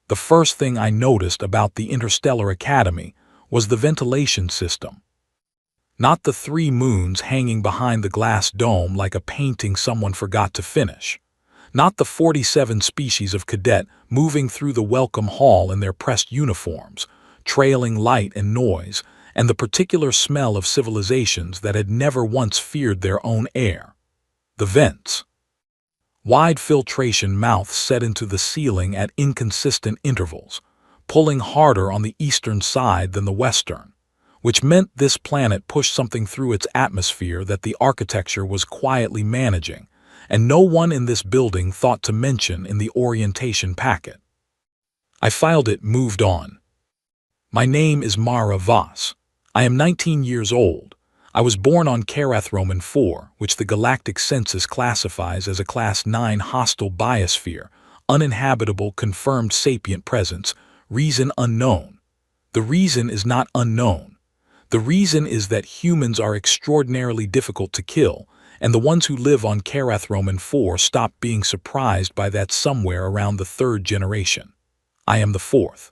The first thing I noticed about the Interstellar Academy was the ventilation system. Not the 3 moons hanging behind the glass dome like a painting someone forgot to finish. Not the 47 species of cadet moving through the welcome hall in their pressed uniforms, trailing light and noise, and the particular smell of civilizations that had never once feared their own air. The vents. Wide filtration mouths set into the ceiling at inconsistent intervals, pulling harder on the eastern side than the western, which meant this planet pushed something through its atmosphere that the architecture was quietly managing, and no one in this building thought to mention in the orientation packet. I filed it, moved on. My name is Mara Voss. I am 19 years old. I was born on Cadets 4, which the Galactic census classifies as a Class 9 hostile biosphere, uninhabitable confirmed sapient presence, reason unknown. The reason is not unknown. The reason is that humans are extraordinarily difficult to kill, and the ones who live on Cadets 4 stop being surprised by that somewhere around the 3rd generation. I am the 4th.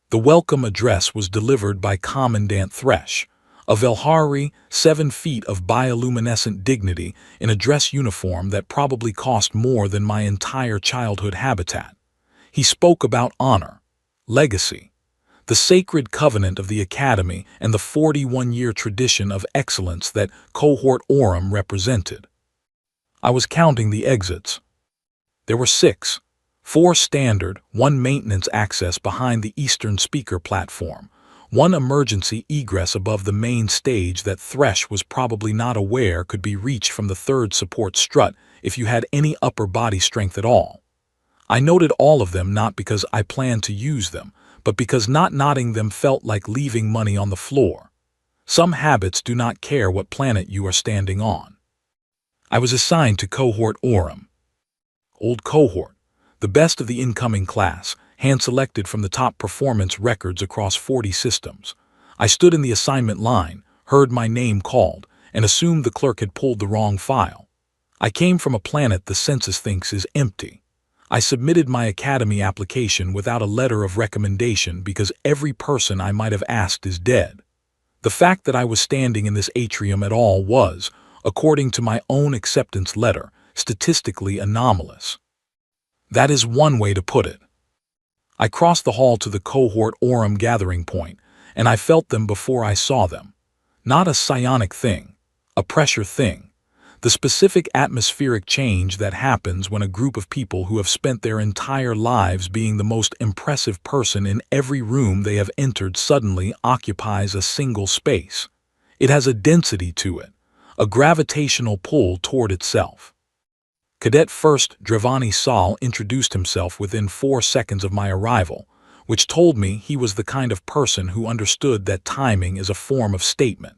The welcome address was delivered by Commandant Thresh, a Velhari, 7 feet of bioluminescent dignity in a dress uniform that probably cost more than my entire childhood habitat. He spoke about honor, legacy, the sacred covenant of the Academy, and the 41-year tradition of excellence that Cohort Aurum represented. I was counting the exits. There were 6, 4 standard, 1 maintenance access behind the eastern speaker platform, 1 emergency egress above the main stage that Thresh was probably not aware could be reached from the 3rd support strut if you had any upper body strength at all. I noted all of them not because I planned to use them, but because not noting them felt like leaving money on the floor. Some habits do not care what planet you are standing on. I was assigned to Cohort Aurum. Old cohort, the best of the incoming class, hand-selected from the top performance records across 40 systems. I stood in the assignment line, heard my name called, and assumed the clerk had pulled the wrong file. I came from a planet the census thinks is empty. I submitted my academy application without a letter of recommendation because every person I might have asked is dead. The fact that I was standing in this atrium at all was, according to my own acceptance letter, statistically anomalous. That is one way to put it. I crossed the hall to the Cohort Aurum gathering point, and I felt them before I saw them. Not a psionic thing, a pressure thing. The specific atmospheric change that happens when a group of people who have spent their entire lives being the most impressive person in every room they have entered suddenly occupies a single space. It has a density to it, a gravitational pull toward itself. Cadet First Drevani Sal introduced himself within 4 seconds of my arrival, which told me he was the kind of person who understood that timing is a form of statement.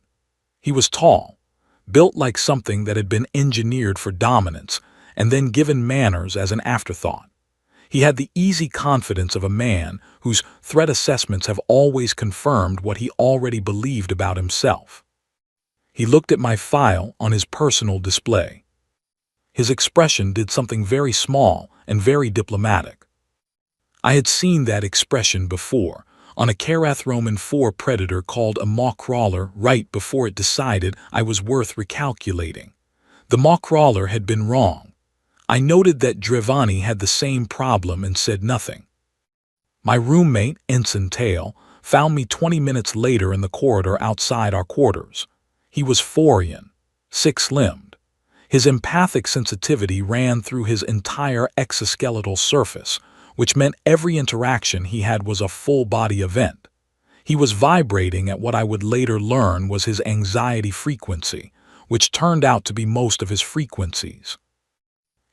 He was tall, built like something that had been engineered for dominance and then given manners as an afterthought. He had the easy confidence of a man whose threat assessments have always confirmed what he already believed about himself. He looked at my file on his personal display. His expression did something very small and very diplomatic. I had seen that expression before, on a Cadets 4 predator called a maw crawler right before it decided I was worth recalculating. The maw crawler had been wrong. I noted that Drevani had the same problem and said nothing. My roommate, Ensign Tail, found me 20 minutes later in the corridor outside our quarters. He was Forian, 6-limbed. His empathic sensitivity ran through his entire exoskeletal surface, which meant every interaction he had was a full-body event. He was vibrating at what I would later learn was his anxiety frequency, which turned out to be most of his frequencies.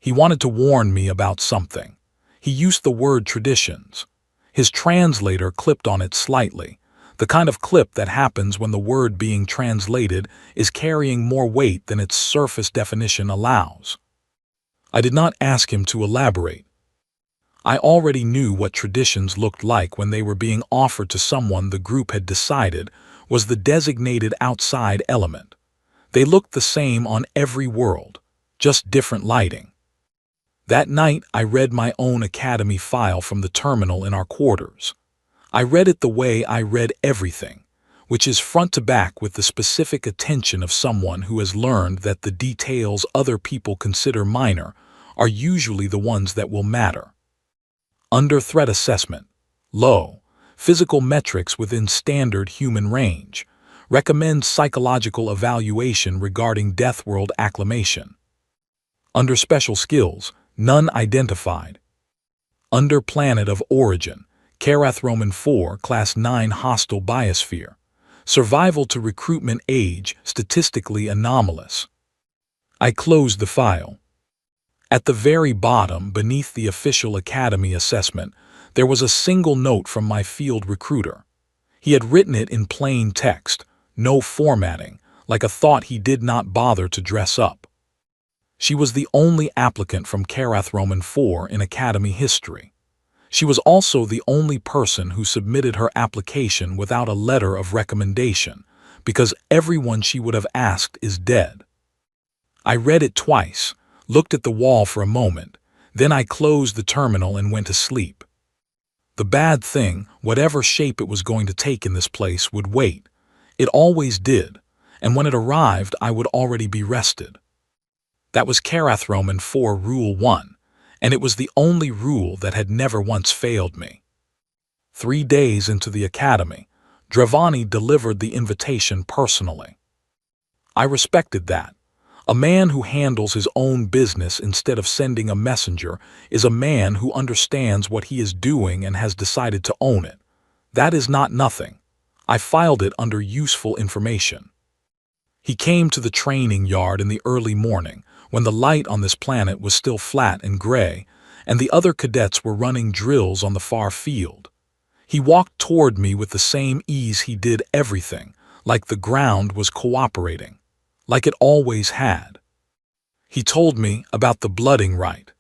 He wanted to warn me about something. He used the word traditions. His translator clipped on it slightly, the kind of clip that happens when the word being translated is carrying more weight than its surface definition allows. I did not ask him to elaborate. I already knew what traditions looked like when they were being offered to someone the group had decided was the designated outside element. They looked the same on every world, just different lighting. That night, I read my own academy file from the terminal in our quarters. I read it the way I read everything, which is front to back with the specific attention of someone who has learned that the details other people consider minor are usually the ones that will matter. Under threat assessment, low, physical metrics within standard human range, recommends psychological evaluation regarding Deathworld acclimation. Under special skills, none identified. Under planet of origin, Carath Roman 4, Class 9 hostile biosphere. Survival to recruitment age statistically anomalous. I closed the file. At the very bottom, beneath the official academy assessment, there was a single note from my field recruiter. He had written it in plain text, no formatting, like a thought he did not bother to dress up. She was the only applicant from Carath Roman 4 in academy history. She was also the only person who submitted her application without a letter of recommendation, because everyone she would have asked is dead. I read it twice, looked at the wall for a moment, then I closed the terminal and went to sleep. The bad thing, whatever shape it was going to take in this place, would wait. It always did, and when it arrived, I would already be rested. That was Carath Roman 4 Rule 1, and it was the only rule that had never once failed me. 3 days into the academy, Dravani delivered the invitation personally. I respected that. A man who handles his own business instead of sending a messenger is a man who understands what he is doing and has decided to own it. That is not nothing. I filed it under useful information. He came to the training yard in the early morning, when the light on this planet was still flat and gray, and the other cadets were running drills on the far field. He walked toward me with the same ease he did everything, like the ground was cooperating, like it always had. He told me about the blooding rite.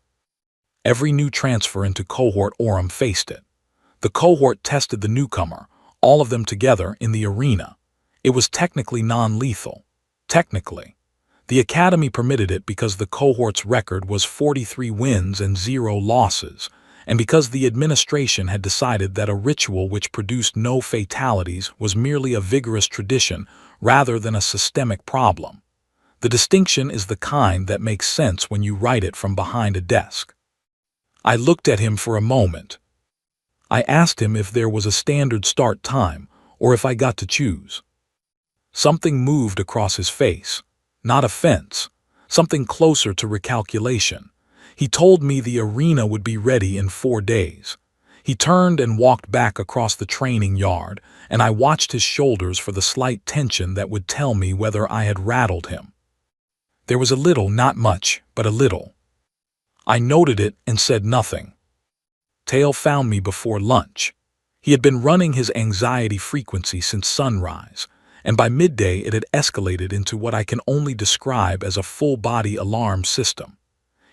Every new transfer into Cohort Aurum faced it. The cohort tested the newcomer, all of them together, in the arena. It was technically non-lethal. Technically. The Academy permitted it because the cohort's record was 43 wins and 0 losses, and because the administration had decided that a ritual which produced no fatalities was merely a vigorous tradition rather than a systemic problem. The distinction is the kind that makes sense when you write it from behind a desk. I looked at him for a moment. I asked him if there was a standard start time or if I got to choose. Something moved across his face. Not offense, something closer to recalculation. He told me the arena would be ready in 4 days. He turned and walked back across the training yard, and I watched his shoulders for the slight tension that would tell me whether I had rattled him. There was a little, not much, but a little. I noted it and said nothing. Tail found me before lunch. He had been running his anxiety frequency since sunrise, and by midday it had escalated into what I can only describe as a full-body alarm system.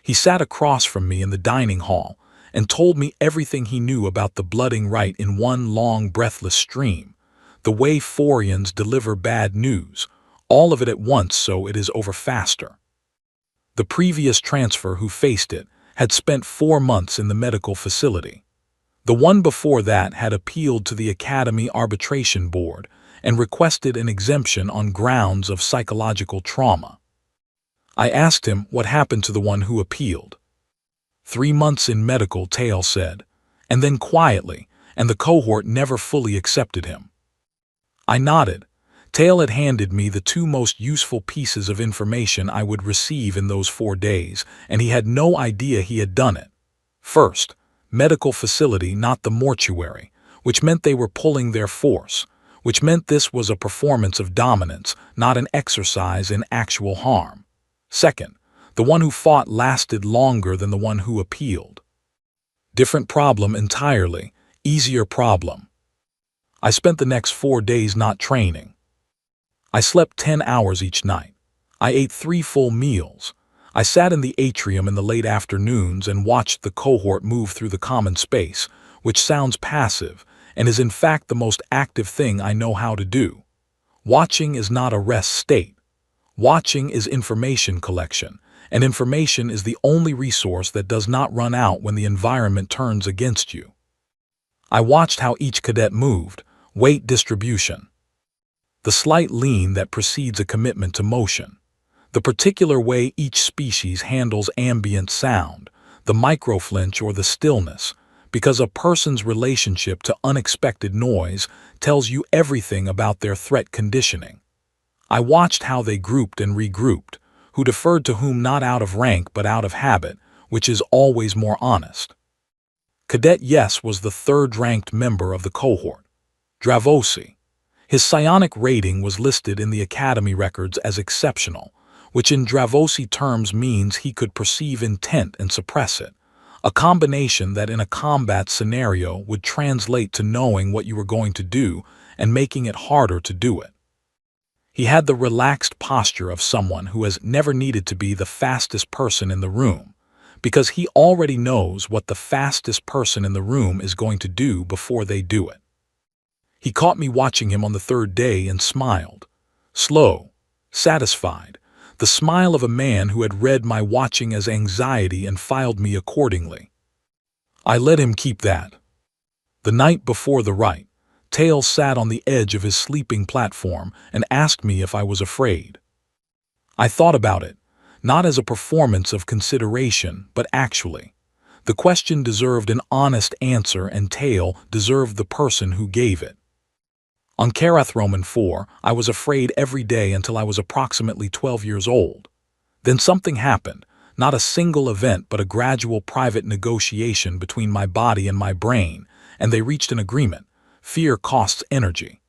He sat across from me in the dining hall and told me everything he knew about the blooding rite in one long, breathless stream, the way Forians deliver bad news, all of it at once so it is over faster. The previous transfer who faced it had spent 4 months in the medical facility. The one before that had appealed to the Academy Arbitration Board and requested an exemption on grounds of psychological trauma. I asked him what happened to the one who appealed. 3 months in medical, Tail said, and then quietly, and the cohort never fully accepted him. I nodded. Tail had handed me the 2 most useful pieces of information I would receive in those 4 days, and he had no idea he had done it. First, medical facility, not the mortuary, which meant they were pulling their force, which meant this was a performance of dominance, not an exercise in actual harm. Second, the one who fought lasted longer than the one who appealed. Different problem entirely, easier problem. I spent the next 4 days not training. I slept 10 hours each night. I ate 3 full meals. I sat in the atrium in the late afternoons and watched the cohort move through the common space, which sounds passive and is in fact the most active thing I know how to do. Watching is not a rest state. Watching is information collection, and information is the only resource that does not run out when the environment turns against you. I watched how each cadet moved, weight distribution, the slight lean that precedes a commitment to motion, the particular way each species handles ambient sound, the microflinch or the stillness, because a person's relationship to unexpected noise tells you everything about their threat conditioning. I watched how they grouped and regrouped, who deferred to whom not out of rank but out of habit, which is always more honest. Cadet Yes was the third-ranked member of the cohort. Dravosi. His psionic rating was listed in the Academy records as exceptional, which in Dravosi terms means he could perceive intent and suppress it, a combination that in a combat scenario would translate to knowing what you were going to do and making it harder to do it. He had the relaxed posture of someone who has never needed to be the fastest person in the room, because he already knows what the fastest person in the room is going to do before they do it. He caught me watching him on the third day and smiled. Slow, satisfied, the smile of a man who had read my watching as anxiety and filed me accordingly. I let him keep that. The night before the rite, Tail sat on the edge of his sleeping platform and asked me if I was afraid. I thought about it, not as a performance of consideration, but actually. The question deserved an honest answer and Tail deserved the person who gave it. On Karathroman 4, I was afraid every day until I was approximately 12 years old. Then something happened, not a single event but a gradual private negotiation between my body and my brain, and they reached an agreement. Fear costs energy.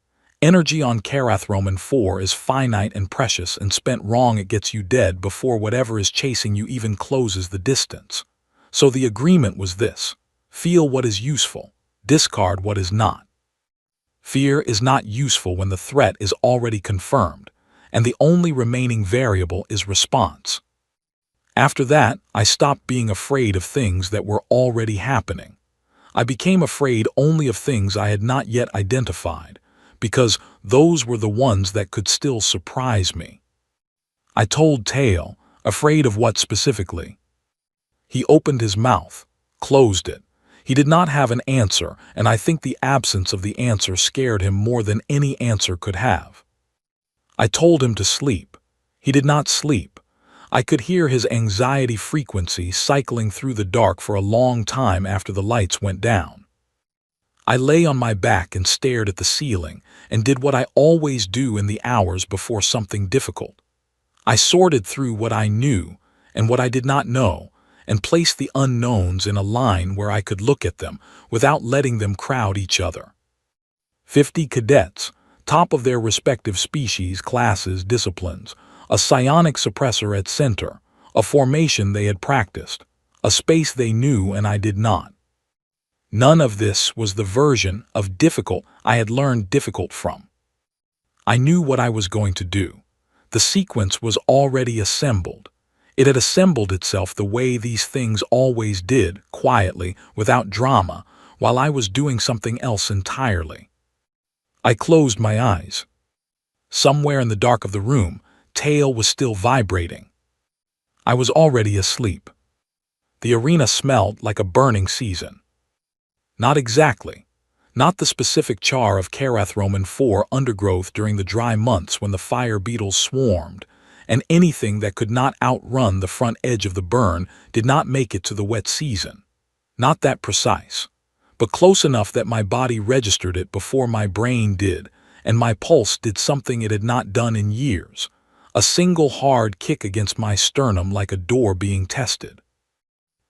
Energy on Karathroman 4 is finite and precious, and spent wrong it gets you dead before whatever is chasing you even closes the distance. So the agreement was this: feel what is useful, discard what is not. Fear is not useful when the threat is already confirmed, and the only remaining variable is response. After that, I stopped being afraid of things that were already happening. I became afraid only of things I had not yet identified, because those were the ones that could still surprise me. I told Tail, afraid of what specifically? He opened his mouth, closed it. He did not have an answer, and I think the absence of the answer scared him more than any answer could have. I told him to sleep. He did not sleep. I could hear his anxiety frequency cycling through the dark for a long time after the lights went down. I lay on my back and stared at the ceiling and did what I always do in the hours before something difficult. I sorted through what I knew and what I did not know and placed the unknowns in a line where I could look at them without letting them crowd each other. 50 cadets, top of their respective species, classes, disciplines, a psionic suppressor at center, a formation they had practiced, a space they knew and I did not. None of this was the version of difficult I had learned difficult from. I knew what I was going to do. The sequence was already assembled. It had assembled itself the way these things always did, quietly, without drama, while I was doing something else entirely. I closed my eyes. Somewhere in the dark of the room, Tail was still vibrating. I was already asleep. The arena smelled like a burning season. Not exactly. Not the specific char of Karathroman 4 undergrowth during the dry months when the fire beetles swarmed, and anything that could not outrun the front edge of the burn did not make it to the wet season. Not that precise, but close enough that my body registered it before my brain did, and my pulse did something it had not done in years. A single hard kick against my sternum like a door being tested.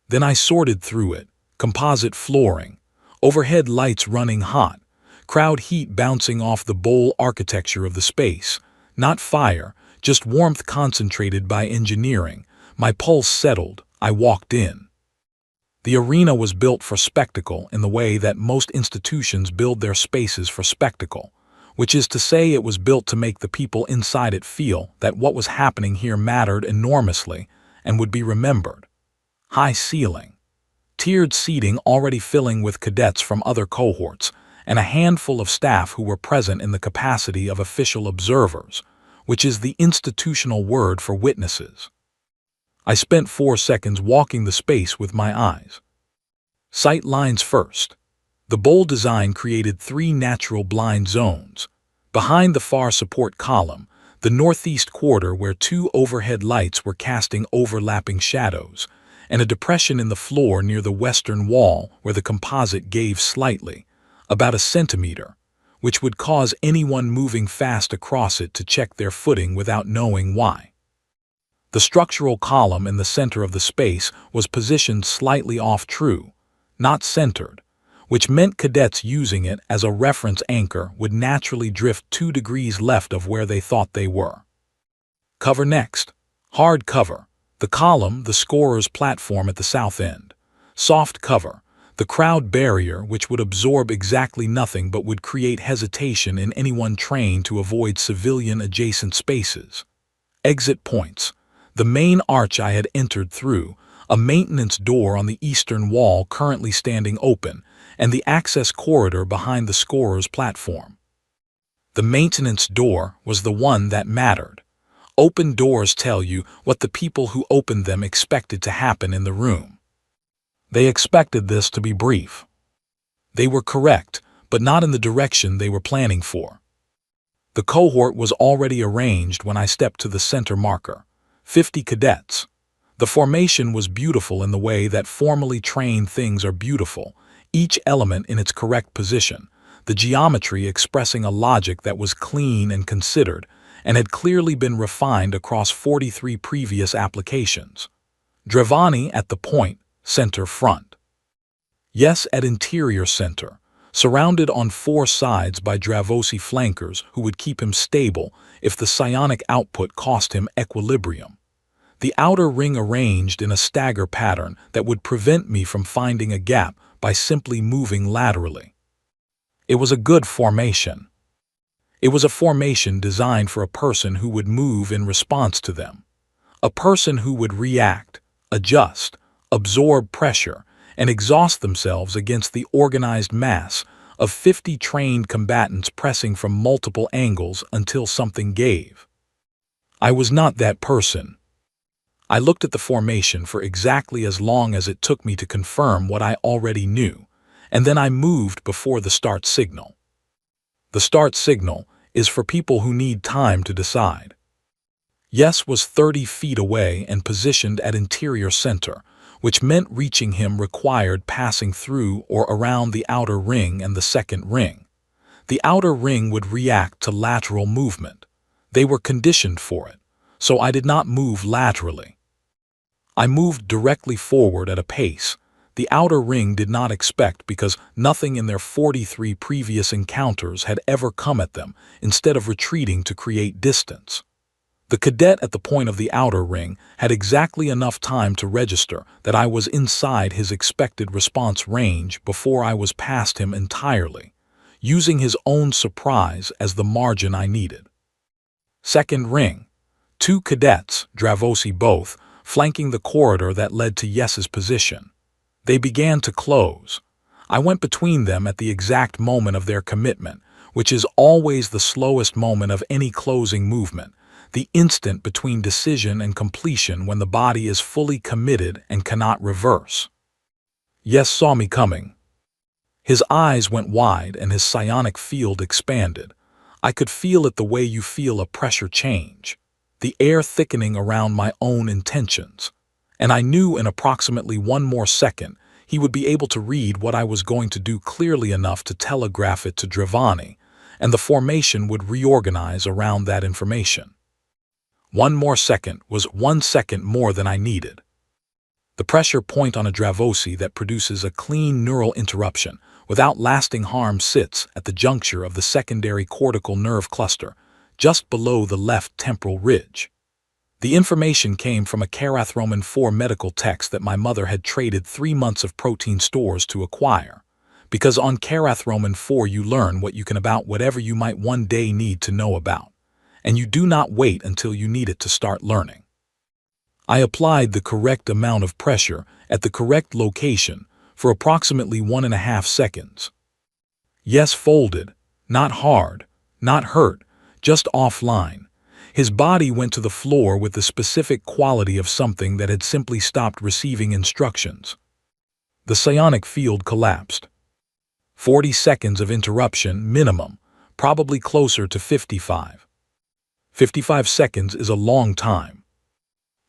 Then I sorted through it, composite flooring, overhead lights running hot, crowd heat bouncing off the bowl architecture of the space, not fire, just warmth concentrated by engineering. My pulse settled. I walked in. The arena was built for spectacle in the way that most institutions build their spaces for spectacle, which is to say it was built to make the people inside it feel that what was happening here mattered enormously and would be remembered. High ceiling, tiered seating already filling with cadets from other cohorts, and a handful of staff who were present in the capacity of official observers, which is the institutional word for witnesses. I spent 4 seconds walking the space with my eyes. Sight lines first. The bowl design created 3 natural blind zones. Behind the far support column, the northeast quarter where 2 overhead lights were casting overlapping shadows, and a depression in the floor near the western wall where the composite gave slightly, about a centimeter, which would cause anyone moving fast across it to check their footing without knowing why. The structural column in the center of the space was positioned slightly off-true, not centered, which meant cadets using it as a reference anchor would naturally drift 2 degrees left of where they thought they were. Cover next. Hard cover. The column, the scorer's platform at the south end. Soft cover. The crowd barrier, which would absorb exactly nothing but would create hesitation in anyone trained to avoid civilian-adjacent spaces. Exit points. The main arch I had entered through, a maintenance door on the eastern wall currently standing open, and the access corridor behind the scorer's platform. The maintenance door was the one that mattered. Open doors tell you what the people who opened them expected to happen in the room. They expected this to be brief. They were correct, but not in the direction they were planning for. The cohort was already arranged when I stepped to the center marker. 50 cadets. The formation was beautiful in the way that formally trained things are beautiful, each element in its correct position, the geometry expressing a logic that was clean and considered, and had clearly been refined across 43 previous applications. Dravani at the point, center front. Yes, at interior center, surrounded on 4 sides by Dravosi flankers who would keep him stable if the psionic output cost him equilibrium. The outer ring arranged in a stagger pattern that would prevent me from finding a gap by simply moving laterally. It was a good formation. It was a formation designed for a person who would move in response to them. A person who would react, adjust, absorb pressure, and exhaust themselves against the organized mass of 50 trained combatants pressing from multiple angles until something gave. I was not that person. I looked at the formation for exactly as long as it took me to confirm what I already knew, and then I moved before the start signal. The start signal is for people who need time to decide. Yes was 30 feet away and positioned at interior center, which meant reaching him required passing through or around the outer ring and the second ring. The outer ring would react to lateral movement. They were conditioned for it, so I did not move laterally. I moved directly forward at a pace the outer ring did not expect because nothing in their 43 previous encounters had ever come at them, instead of retreating to create distance. The cadet at the point of the outer ring had exactly enough time to register that I was inside his expected response range before I was past him entirely, using his own surprise as the margin I needed. Second ring. 2 cadets, Dravosi both, flanking the corridor that led to Yes's position. They began to close. I went between them at the exact moment of their commitment, which is always the slowest moment of any closing movement, the instant between decision and completion when the body is fully committed and cannot reverse. Yes saw me coming. His eyes went wide and his psionic field expanded. I could feel it the way you feel a pressure change, the air thickening around my own intentions. And I knew in approximately 1 more second he would be able to read what I was going to do clearly enough to telegraph it to Dravani, and the formation would reorganize around that information. 1 more second was 1 second more than I needed. The pressure point on a Dravosi that produces a clean neural interruption without lasting harm sits at the juncture of the secondary cortical nerve cluster, just below the left temporal ridge. The information came from a Carathromin 4 medical text that my mother had traded 3 months of protein stores to acquire, because on Carathromin 4 you learn what you can about whatever you might one day need to know about, and you do not wait until you need it to start learning. I applied the correct amount of pressure at the correct location for approximately 1.5 seconds. Yes folded, not hard, not hurt, just offline. His body went to the floor with the specific quality of something that had simply stopped receiving instructions. The psionic field collapsed. 40 seconds of interruption minimum, probably closer to 55. 55 seconds is a long time.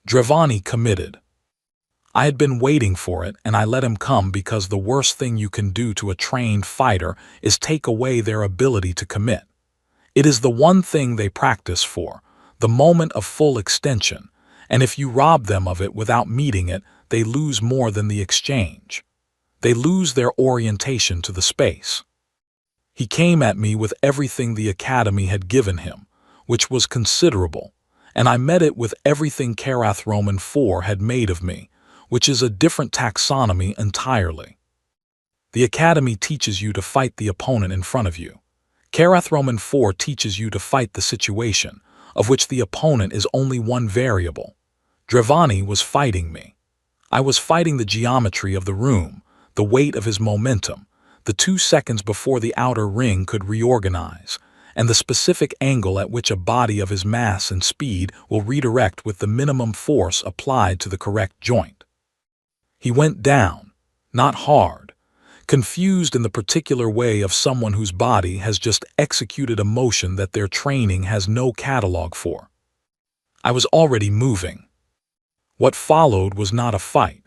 Dravani committed. I had been waiting for it, and I let him come because the worst thing you can do to a trained fighter is take away their ability to commit. It is the one thing they practice for, the moment of full extension, and if you rob them of it without meeting it, they lose more than the exchange. They lose their orientation to the space. He came at me with everything the Academy had given him, which was considerable, and I met it with everything Karath Roman 4 had made of me, which is a different taxonomy entirely. The Academy teaches you to fight the opponent in front of you. Karath Roman 4 teaches you to fight the situation, of which the opponent is only one variable. Dravani was fighting me. I was fighting the geometry of the room, the weight of his momentum, the 2 seconds before the outer ring could reorganize, and the specific angle at which a body of his mass and speed will redirect with the minimum force applied to the correct joint. He went down, not hard, confused in the particular way of someone whose body has just executed a motion that their training has no catalog for. I was already moving. What followed was not a fight.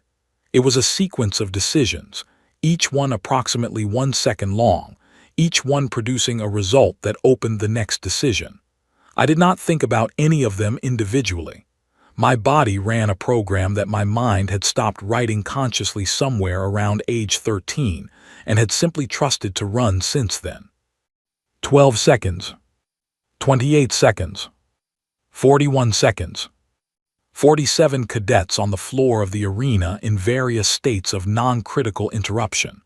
It was a sequence of decisions, each one approximately 1 second long, each one producing a result that opened the next decision. I did not think about any of them individually. My body ran a program that my mind had stopped writing consciously somewhere around age 13 and had simply trusted to run since then. 12 seconds. 28 seconds. 41 seconds. 47 cadets on the floor of the arena in various states of non-critical interruption,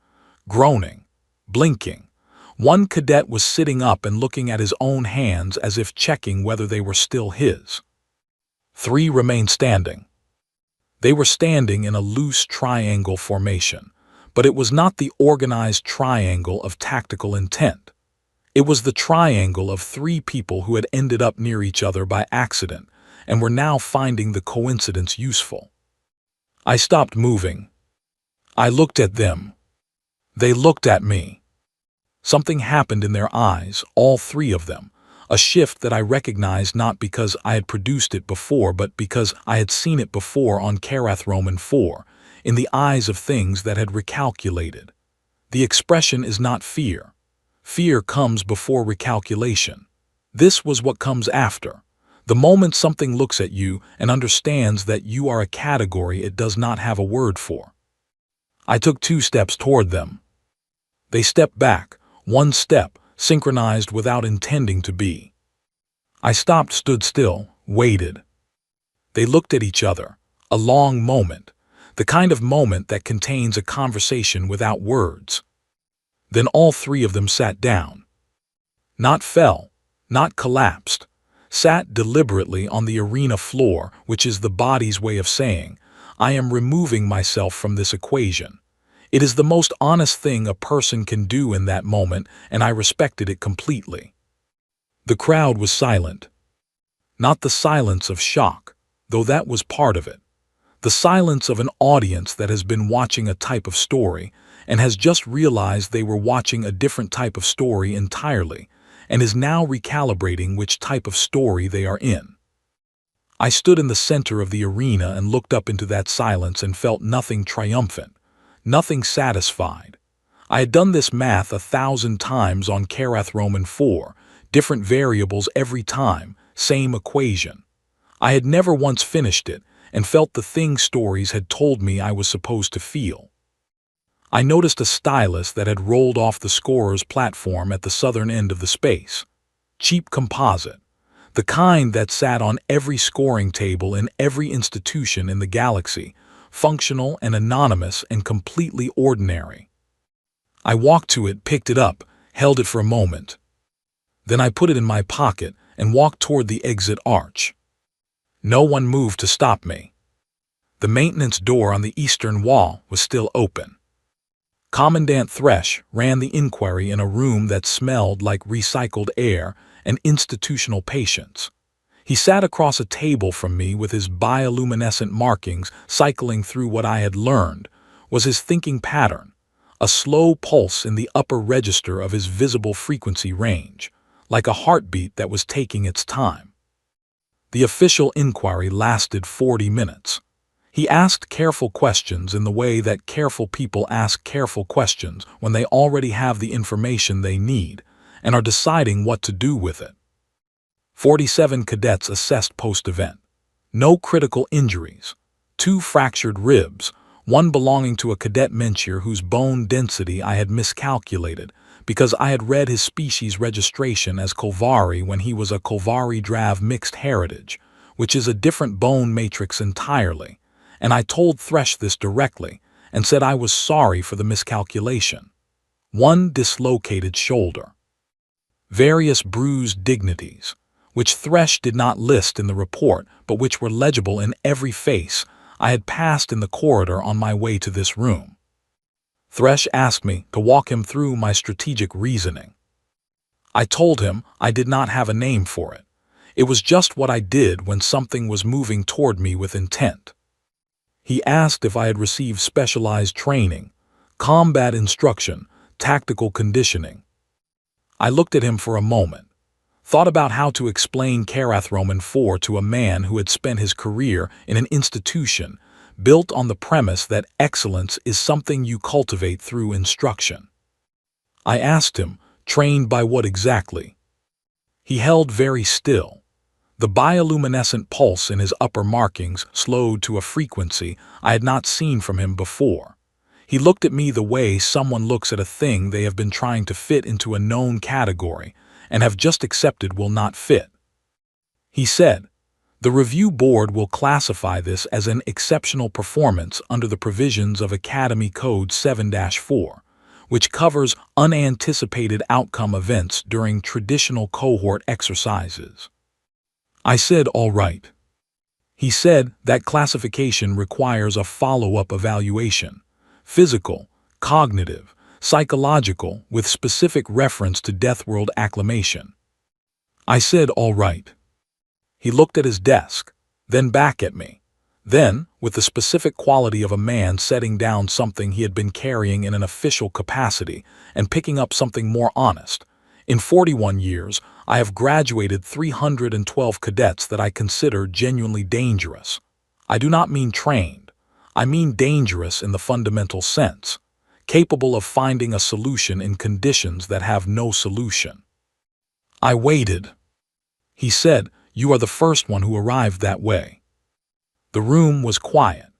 groaning, blinking. One cadet was sitting up and looking at his own hands as if checking whether they were still his. 3 remained standing. They were standing in a loose triangle formation, but it was not the organized triangle of tactical intent. It was the triangle of 3 people who had ended up near each other by accident and were now finding the coincidence useful. I stopped moving. I looked at them. They looked at me. Something happened in their eyes, all 3 of them. A shift that I recognized not because I had produced it before, but because I had seen it before on Karath Roman 4, in the eyes of things that had recalculated. The expression is not fear. Fear comes before recalculation. This was what comes after. The moment something looks at you and understands that you are a category it does not have a word for. I took 2 steps toward them. They stepped back, 1 step, synchronized without intending to be. I stopped, stood still, waited. They looked at each other, a long moment, the kind of moment that contains a conversation without words. Then all 3 of them sat down. Not fell, not collapsed, sat deliberately on the arena floor, which is the body's way of saying, I am removing myself from this equation. It is the most honest thing a person can do in that moment, and I respected it completely. The crowd was silent. Not the silence of shock, though that was part of it. The silence of an audience that has been watching a type of story and has just realized they were watching a different type of story entirely and is now recalibrating which type of story they are in. I stood in the center of the arena and looked up into that silence and felt nothing triumphant. Nothing satisfied. I had done this math 1,000 times on Karath Roman 4, different variables every time, same equation. I had never once finished it and felt the thing stories had told me I was supposed to feel. I noticed a stylus that had rolled off the scorer's platform at the southern end of the space. Cheap composite. The kind that sat on every scoring table in every institution in the galaxy, functional and anonymous and completely ordinary. I walked to it, picked it up, held it for a moment. Then I put it in my pocket and walked toward the exit arch. No one moved to stop me. The maintenance door on the eastern wall was still open. Commandant Thresh ran the inquiry in a room that smelled like recycled air and institutional patience. He sat across a table from me with his bioluminescent markings cycling through what I had learned was his thinking pattern, a slow pulse in the upper register of his visible frequency range, like a heartbeat that was taking its time. The official inquiry lasted 40 minutes. He asked careful questions in the way that careful people ask careful questions when they already have the information they need and are deciding what to do with it. 47 cadets assessed post-event. No critical injuries. 2 fractured ribs, one belonging to a cadet mentor whose bone density I had miscalculated because I had read his species registration as Kolvari when he was a Kolvari-Drav mixed heritage, which is a different bone matrix entirely, and I told Thresh this directly and said I was sorry for the miscalculation. 1 dislocated shoulder. Various bruised dignities, which Thresh did not list in the report but which were legible in every face I had passed in the corridor on my way to this room. Thresh asked me to walk him through my strategic reasoning. I told him I did not have a name for it. It was just what I did when something was moving toward me with intent. He asked if I had received specialized training, combat instruction, tactical conditioning. I looked at him for a moment, thought about how to explain Karath Roman 4 to a man who had spent his career in an institution built on the premise that excellence is something you cultivate through instruction. I asked him, trained by what exactly? He held very still. The bioluminescent pulse in his upper markings slowed to a frequency I had not seen from him before. He looked at me the way someone looks at a thing they have been trying to fit into a known category and have just accepted will not fit. He said, "The review board will classify this as an exceptional performance under the provisions of Academy Code 7-4, which covers unanticipated outcome events during traditional cohort exercises." I said, "All right." He said that classification requires a follow-up evaluation, physical, cognitive, psychological, with specific reference to Deathworld acclimation. I said, "All right." He looked at his desk, then back at me. Then, with the specific quality of a man setting down something he had been carrying in an official capacity and picking up something more honest. In 41 years, I have graduated 312 cadets that I consider genuinely dangerous. I do not mean trained. I mean dangerous in the fundamental sense, capable of finding a solution in conditions that have no solution. I waited. He said, "You are the first one who arrived that way." The room was quiet.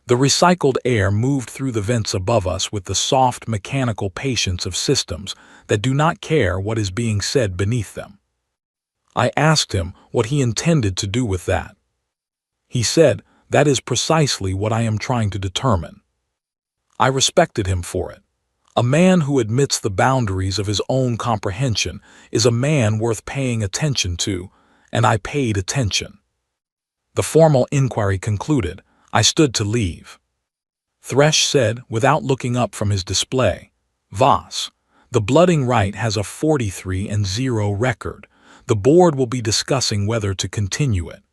The recycled air moved through the vents above us with the soft mechanical patience of systems that do not care what is being said beneath them. I asked him what he intended to do with that. He said, "That is precisely what I am trying to determine." I respected him for it. A man who admits the boundaries of his own comprehension is a man worth paying attention to, and I paid attention. The formal inquiry concluded, I stood to leave. Thresh said, without looking up from his display, "Voss, the Blooding Right has a 43-0 record. The board will be discussing whether to continue it."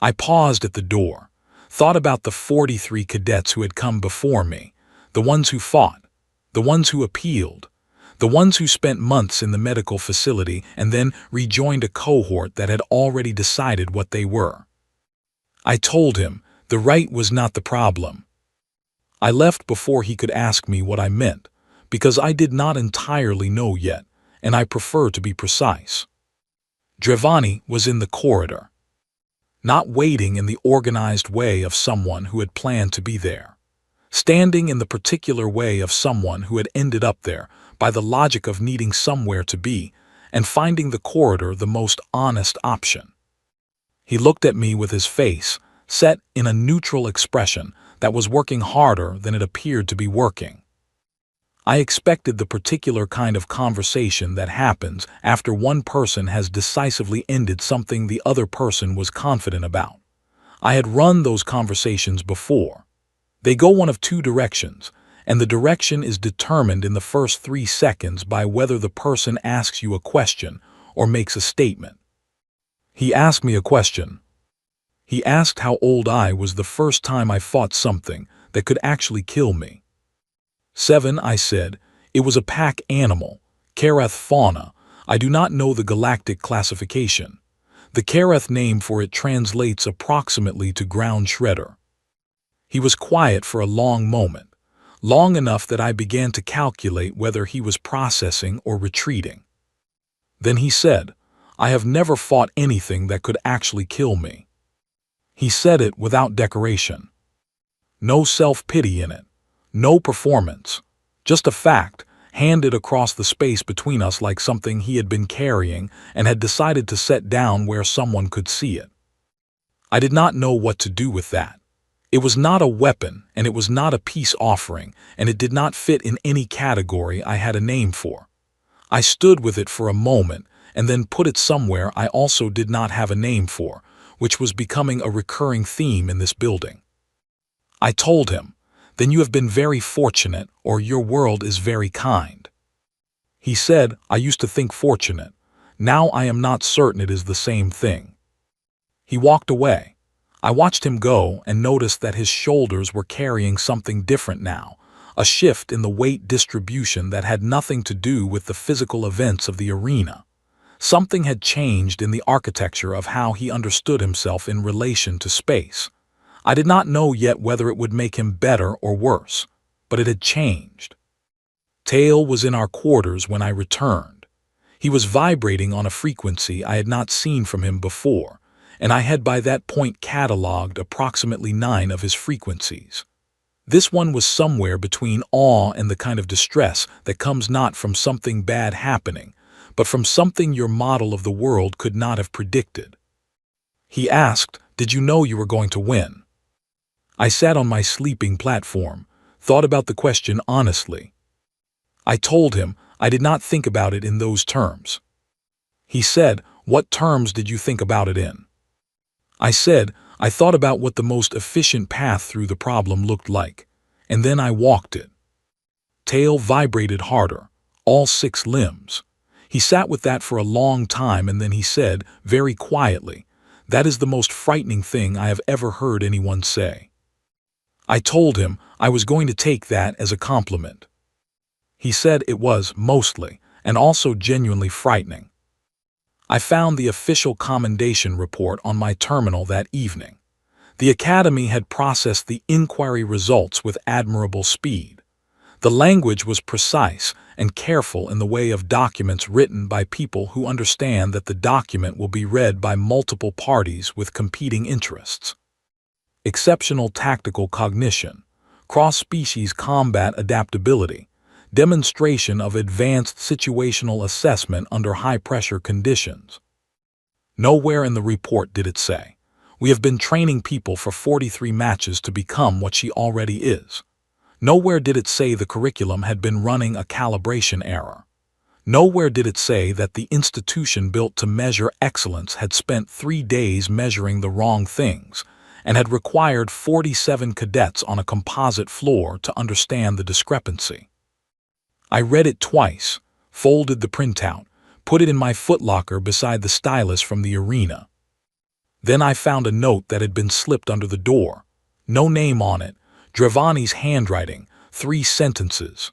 I paused at the door, thought about the 43 cadets who had come before me, the ones who fought, the ones who appealed, the ones who spent months in the medical facility and then rejoined a cohort that had already decided what they were. I told him the right was not the problem. I left before he could ask me what I meant, because I did not entirely know yet, and I prefer to be precise. Drevani was in the corridor, not waiting in the organized way of someone who had planned to be there, standing in the particular way of someone who had ended up there by the logic of needing somewhere to be and finding the corridor the most honest option. He looked at me with his face set in a neutral expression that was working harder than it appeared to be working. I expected the particular kind of conversation that happens after one person has decisively ended something the other person was confident about. I had run those conversations before. They go one of two directions, and the direction is determined in the first 3 seconds by whether the person asks you a question or makes a statement. He asked me a question. He asked how old I was the first time I fought something that could actually kill me. 7, I said. It was a pack animal, Kareth fauna. I do not know the galactic classification. The Kareth name for it translates approximately to ground shredder. He was quiet for a long moment, long enough that I began to calculate whether he was processing or retreating. Then he said, I have never fought anything that could actually kill me. He said it without decoration. No self-pity in it. No performance. Just a fact, handed across the space between us like something he had been carrying and had decided to set down where someone could see it. I did not know what to do with that. It was not a weapon, and it was not a peace offering, and it did not fit in any category I had a name for. I stood with it for a moment, and then put it somewhere I also did not have a name for, which was becoming a recurring theme in this building. I told him, then you have been very fortunate, or your world is very kind. He said, I used to think fortunate. Now I am not certain it is the same thing. He walked away. I watched him go and noticed that his shoulders were carrying something different now, a shift in the weight distribution that had nothing to do with the physical events of the arena. Something had changed in the architecture of how he understood himself in relation to space. I did not know yet whether it would make him better or worse, but it had changed. Tail was in our quarters when I returned. He was vibrating on a frequency I had not seen from him before, and I had by that point cataloged approximately 9 of his frequencies. This one was somewhere between awe and the kind of distress that comes not from something bad happening, but from something your model of the world could not have predicted. He asked, did you know you were going to win? I sat on my sleeping platform, thought about the question honestly. I told him I did not think about it in those terms. He said, what terms did you think about it in? I said, I thought about what the most efficient path through the problem looked like, and then I walked it. Tail vibrated harder, all 6 limbs. He sat with that for a long time and then he said, very quietly, that is the most frightening thing I have ever heard anyone say. I told him I was going to take that as a compliment. He said it was, mostly, and also genuinely frightening. I found the official commendation report on my terminal that evening. The Academy had processed the inquiry results with admirable speed. The language was precise and careful in the way of documents written by people who understand that the document will be read by multiple parties with competing interests. Exceptional tactical cognition, cross-species combat adaptability, demonstration of advanced situational assessment under high-pressure conditions. Nowhere in the report did it say, we have been training people for 43 matches to become what she already is. Nowhere did it say the curriculum had been running a calibration error. Nowhere did it say that the institution built to measure excellence had spent 3 days measuring the wrong things, and had required 47 cadets on a composite floor to understand the discrepancy. I read it twice, folded the printout, put it in my footlocker beside the stylus from the arena. Then I found a note that had been slipped under the door. No name on it, Dravani's handwriting, 3 sentences.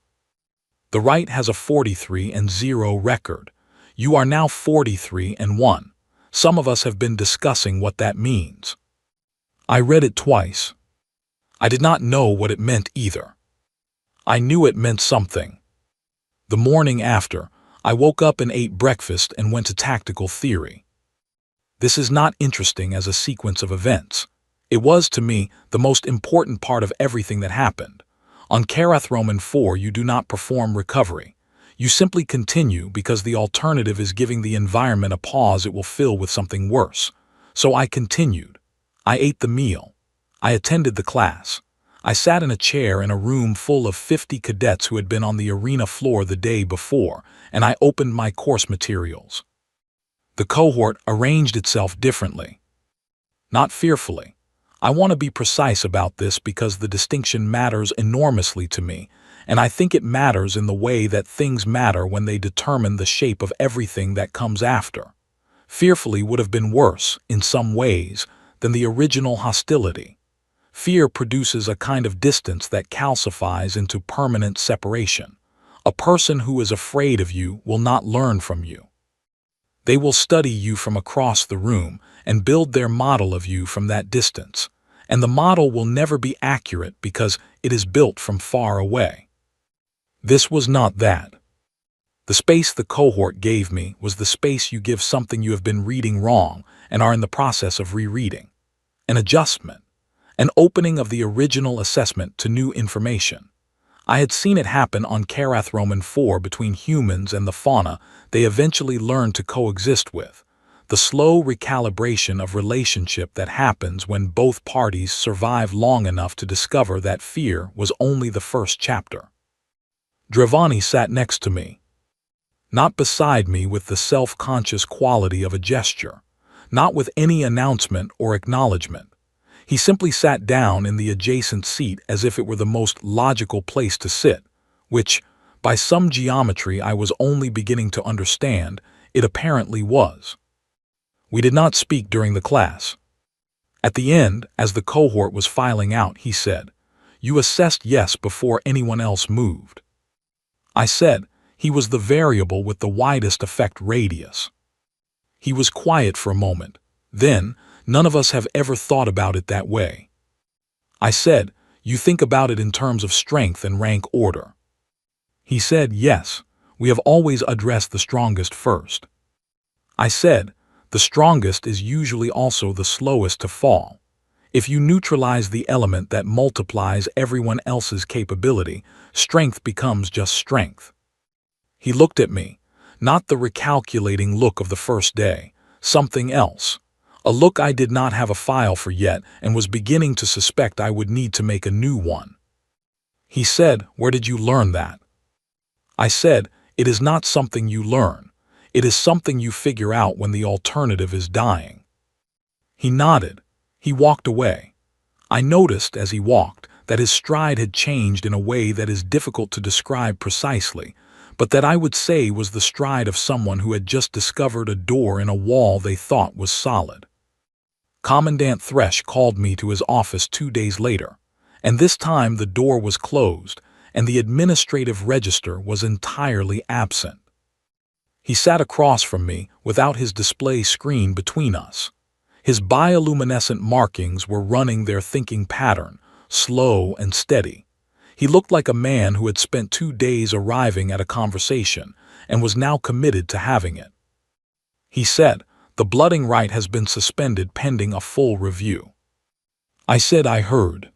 The right has a 43 and 0 record. You are now 43 and 1. Some of us have been discussing what that means. I read it twice. I did not know what it meant either. I knew it meant something. The morning after, I woke up and ate breakfast and went to tactical theory. This is not interesting as a sequence of events. It was, to me, the most important part of everything that happened. On Kareth Roman 4, you do not perform recovery. You simply continue because the alternative is giving the environment a pause it will fill with something worse. So I continued. I ate the meal. I attended the class. I sat in a chair in a room full of 50 cadets who had been on the arena floor the day before, and I opened my course materials. The cohort arranged itself differently. Not fearfully. I want to be precise about this because the distinction matters enormously to me, and I think it matters in the way that things matter when they determine the shape of everything that comes after. Fearfully would have been worse, in some ways, than the original hostility. Fear produces a kind of distance that calcifies into permanent separation. A person who is afraid of you will not learn from you. They will study you from across the room and build their model of you from that distance, and the model will never be accurate because it is built from far away. This was not that. The space the cohort gave me was the space you give something you have been reading wrong and are in the process of rereading. An adjustment, an opening of the original assessment to new information. I had seen it happen on Cadets 4 between humans and the fauna they eventually learned to coexist with. The slow recalibration of relationship that happens when both parties survive long enough to discover that fear was only the first chapter. Dravani sat next to me. Not beside me with the self-conscious quality of a gesture, not with any announcement or acknowledgement. He simply sat down in the adjacent seat as if it were the most logical place to sit, which, by some geometry I was only beginning to understand, it apparently was. We did not speak during the class. At the end, as the cohort was filing out, he said, "You assessed yes before anyone else moved." I said, "He was the variable with the widest effect radius." He was quiet for a moment. Then, "None of us have ever thought about it that way." I said, "You think about it in terms of strength and rank order." He said, "Yes, we have always addressed the strongest first." I said, "The strongest is usually also the slowest to fall. If you neutralize the element that multiplies everyone else's capability, strength becomes just strength." He looked at me, not the recalculating look of the first day, something else, a look I did not have a file for yet and was beginning to suspect I would need to make a new one. He said, "Where did you learn that?" I said, "It is not something you learn. It is something you figure out when the alternative is dying." He nodded. He walked away. I noticed as he walked that his stride had changed in a way that is difficult to describe precisely, but that I would say was the stride of someone who had just discovered a door in a wall they thought was solid. Commandant Thresh called me to his office 2 days later, and this time the door was closed and the administrative register was entirely absent. He sat across from me without his display screen between us. His bioluminescent markings were running their thinking pattern, slow and steady. He looked like a man who had spent 2 days arriving at a conversation and was now committed to having it. He said, "The blooding right has been suspended pending a full review." I said I heard.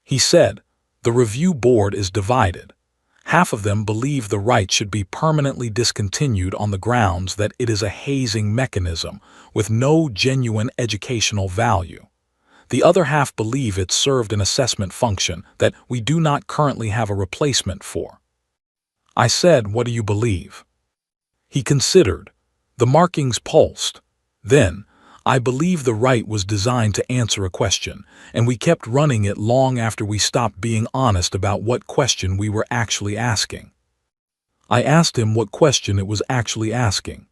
He said, "The review board is divided. Half of them believe the right should be permanently discontinued on the grounds that it is a hazing mechanism with no genuine educational value. The other half believe it served an assessment function that we do not currently have a replacement for." I said, "What do you believe?" He considered. The markings pulsed. Then, "I believe the right was designed to answer a question, and we kept running it long after we stopped being honest about what question we were actually asking." I asked him what question it was actually asking.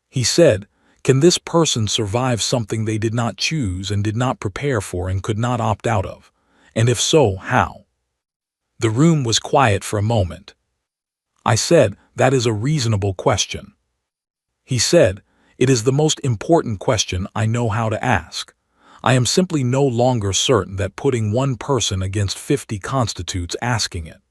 He said, "Can this person survive something they did not choose and did not prepare for and could not opt out of? And if so, how?" The room was quiet for a moment. I said, "That is a reasonable question." He said, "It is the most important question I know how to ask. I am simply no longer certain that putting one person against 50 constitutes asking it."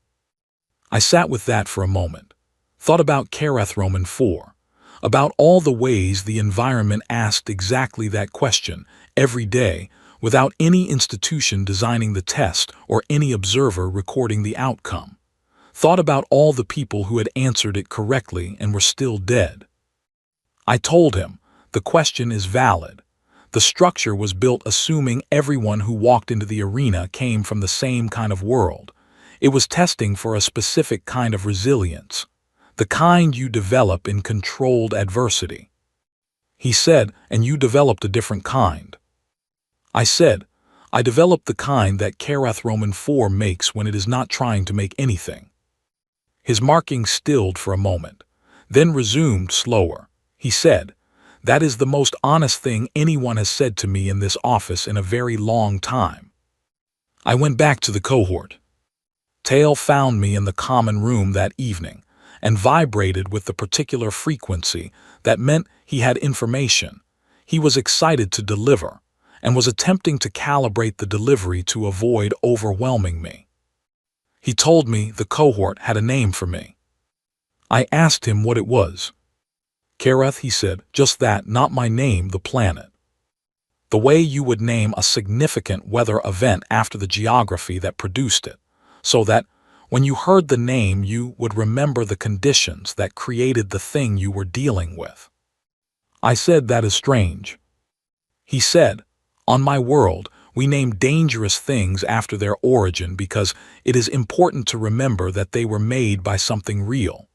I sat with that for a moment, thought about Cadets 4, about all the ways the environment asked exactly that question every day without any institution designing the test or any observer recording the outcome. Thought about all the people who had answered it correctly and were still dead. I told him, the question is valid. The structure was built assuming everyone who walked into the arena came from the same kind of world. It was testing for a specific kind of resilience, the kind you develop in controlled adversity. He said, "And you developed a different kind." I said, "I developed the kind that Cadets 4 makes when it is not trying to make anything." His marking stilled for a moment, then resumed slower. He said, That is the most honest thing anyone has said to me in this office in a very long time. I went back to the cohort. Tail found me in the common room that evening and vibrated with the particular frequency that meant he had information. He was excited to deliver and was attempting to calibrate the delivery to avoid overwhelming me. He told me the cohort had a name for me. I asked him what it was. Kareth, he said, just that, not my name, the planet. The way you would name a significant weather event after the geography that produced it, so that when you heard the name you would remember the conditions that created the thing you were dealing with. I said, that is strange. He said, on my world, we name dangerous things after their origin because it is important to remember that they were made by something real,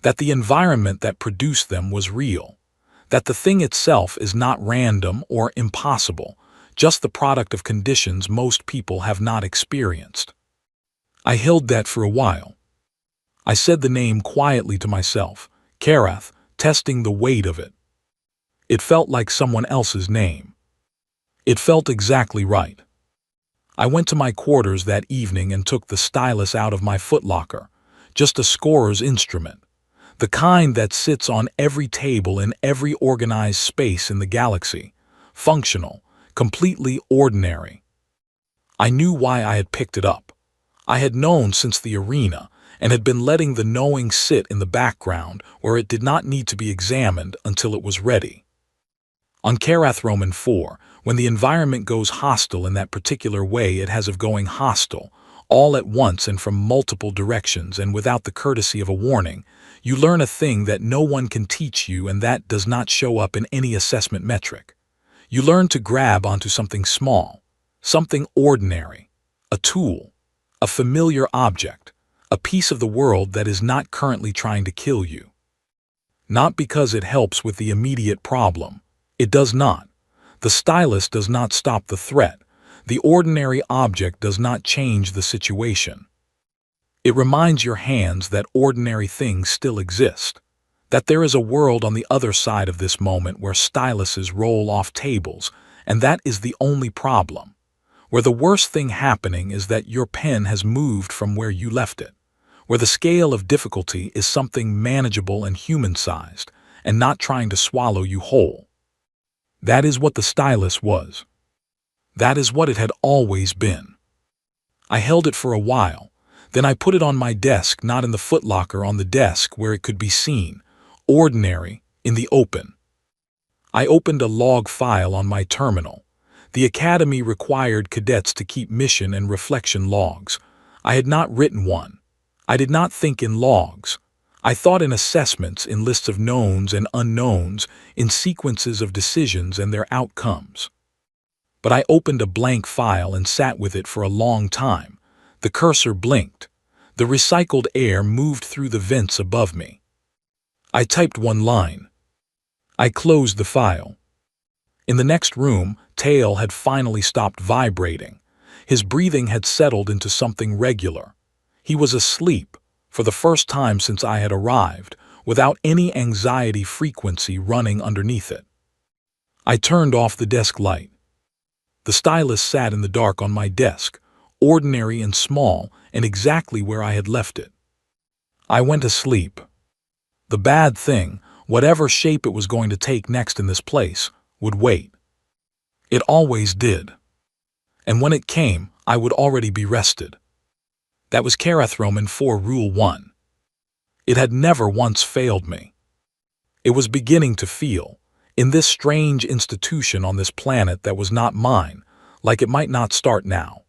that the environment that produced them was real, that the thing itself is not random or impossible, just the product of conditions most people have not experienced. I held that for a while. I said the name quietly to myself, Kareth, testing the weight of it. It felt like someone else's name. It felt exactly right. I went to my quarters that evening and took the stylus out of my footlocker, just a scorer's instrument, the kind that sits on every table in every organized space in the galaxy, functional, completely ordinary. I knew why I had picked it up. I had known since the arena and had been letting the knowing sit in the background where it did not need to be examined until it was ready. On Karath Roman 4, when the environment goes hostile in that particular way it has of going hostile, all at once and from multiple directions and without the courtesy of a warning, you learn a thing that no one can teach you and that does not show up in any assessment metric. You learn to grab onto something small, something ordinary, a tool, a familiar object, a piece of the world that is not currently trying to kill you. Not because it helps with the immediate problem. It does not. The stylus does not stop the threat. The ordinary object does not change the situation. It reminds your hands that ordinary things still exist, that there is a world on the other side of this moment where styluses roll off tables, and that is the only problem, where the worst thing happening is that your pen has moved from where you left it, where the scale of difficulty is something manageable and human-sized, and not trying to swallow you whole. That is what the stylus was. That is what it had always been. I held it for a while, then I put it on my desk, not in the footlocker, on the desk where it could be seen, ordinary, in the open. I opened a log file on my terminal. The academy required cadets to keep mission and reflection logs. I had not written one. I did not think in logs. I thought in assessments, in lists of knowns and unknowns, in sequences of decisions and their outcomes. But I opened a blank file and sat with it for a long time. The cursor blinked. The recycled air moved through the vents above me. I typed one line. I closed the file. In the next room, Tail had finally stopped vibrating. His breathing had settled into something regular. He was asleep, for the first time since I had arrived, without any anxiety frequency running underneath it. I turned off the desk light. The stylus sat in the dark on my desk, ordinary and small, and exactly where I had left it. I went to sleep. The bad thing, whatever shape it was going to take next in this place, would wait. It always did. And when it came, I would already be rested. That was Karath Roman 4 Rule 1. It had never once failed me. It was beginning to feel, in this strange institution on this planet that was not mine, like it might not start now.